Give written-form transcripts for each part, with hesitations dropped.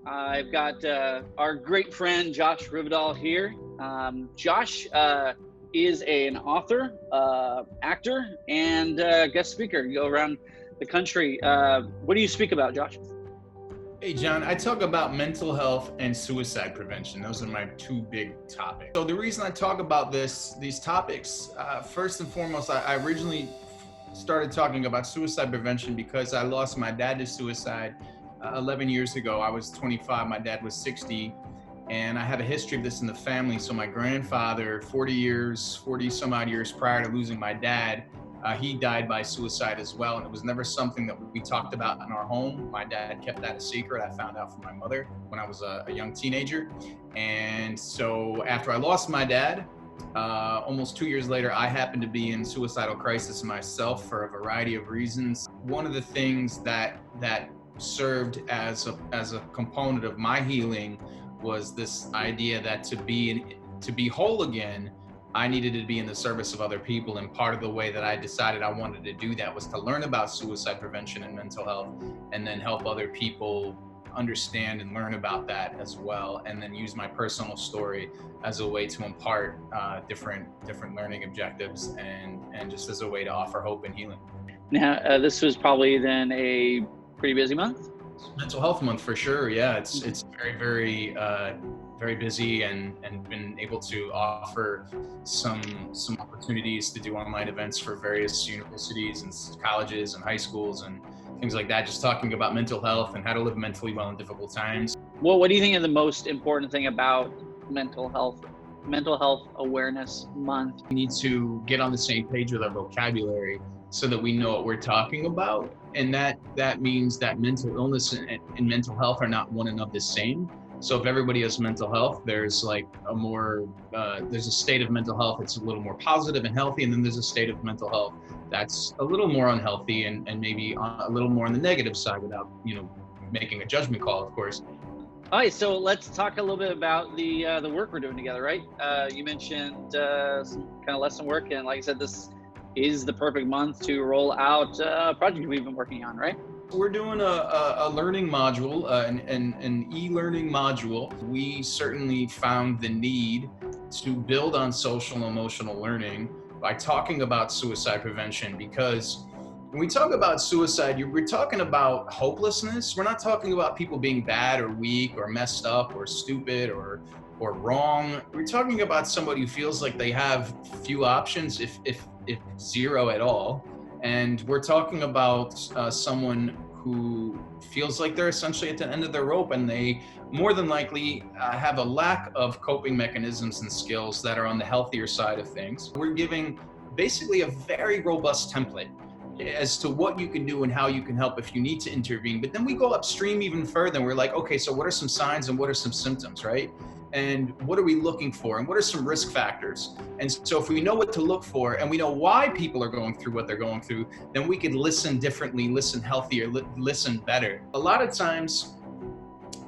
I've got our great friend Josh Rivedal here. Josh is an author, actor, and guest speaker. You go around the country. What do you speak about, Josh? Hey, John, I talk about mental health and suicide prevention. Those are my two big topics. So the reason I talk about these topics, first and foremost, I originally started talking about suicide prevention because I lost my dad to suicide 11 years ago. I was 25, my dad was 60, and I have a history of this in the family. So my grandfather, 40 some odd years prior to losing my dad, he died by suicide as well. And it was never something that we talked about in our home. My dad kept that a secret. I found out from my mother when I was a young teenager. And so after I lost my dad, almost 2 years later, I happened to be in suicidal crisis myself for a variety of reasons. One of the things that served as a component of my healing was this idea that to be whole again, I needed to be in the service of other people. And part of the way that I decided I wanted to do that was to learn about suicide prevention and mental health, and then help other people understand and learn about that as well. And then use my personal story as a way to impart different learning objectives and just as a way to offer hope and healing. Now, this was probably then a pretty busy month. Mental Health Month for sure. Yeah, it's very busy, and been able to offer some opportunities to do online events for various universities and colleges and high schools and things like that. Just talking about mental health and how to live mentally well in difficult times. Well, what do you think is the most important thing about mental health awareness month? We need to get on the same page with our vocabulary so that we know what we're talking about. And that means that mental illness and mental health are not one and of the same. So if everybody has mental health, there's like there's a state of mental health that's a little more positive and healthy, and then there's a state of mental health that's a little more unhealthy and maybe a little more on the negative side, without making a judgment call, of course. All right, so let's talk a little bit about the work we're doing together, right? You mentioned some kind of lesson work, and like I said, this is the perfect month to roll out a project we've been working on, right? We're doing a learning module, an e-learning module. We certainly found the need to build on social and emotional learning by talking about suicide prevention, because when we talk about suicide, we're talking about hopelessness. We're not talking about people being bad or weak or messed up or stupid or wrong. We're talking about somebody who feels like they have few options, if zero at all. And we're talking about someone who feels like they're essentially at the end of their rope, and they more than likely have a lack of coping mechanisms and skills that are on the healthier side of things. We're giving basically a very robust template as to what you can do and how you can help if you need to intervene. But then we go upstream even further, and we're like, okay, so what are some signs and what are some symptoms, right? And what are we looking for, and what are some risk factors? And so if we know what to look for, and we know why people are going through what they're going through, then we can listen differently, listen healthier, listen better. A lot of times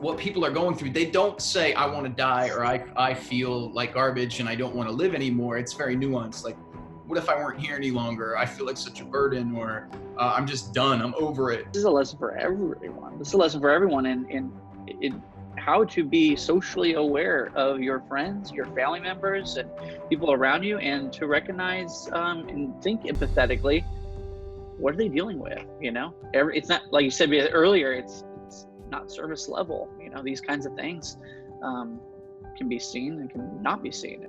what people are going through, they don't say, I want to die, or I feel like garbage and I don't want to live anymore. It's very nuanced. Like, what if I weren't here any longer? I feel like such a burden, or I'm just done, I'm over it. This is a lesson for everyone. This is a lesson for everyone in how to be socially aware of your friends, your family members, and people around you, and to recognize and think empathetically, what are they dealing with? It's not, like you said earlier, it's not service level. These kinds of things can be seen and can not be seen.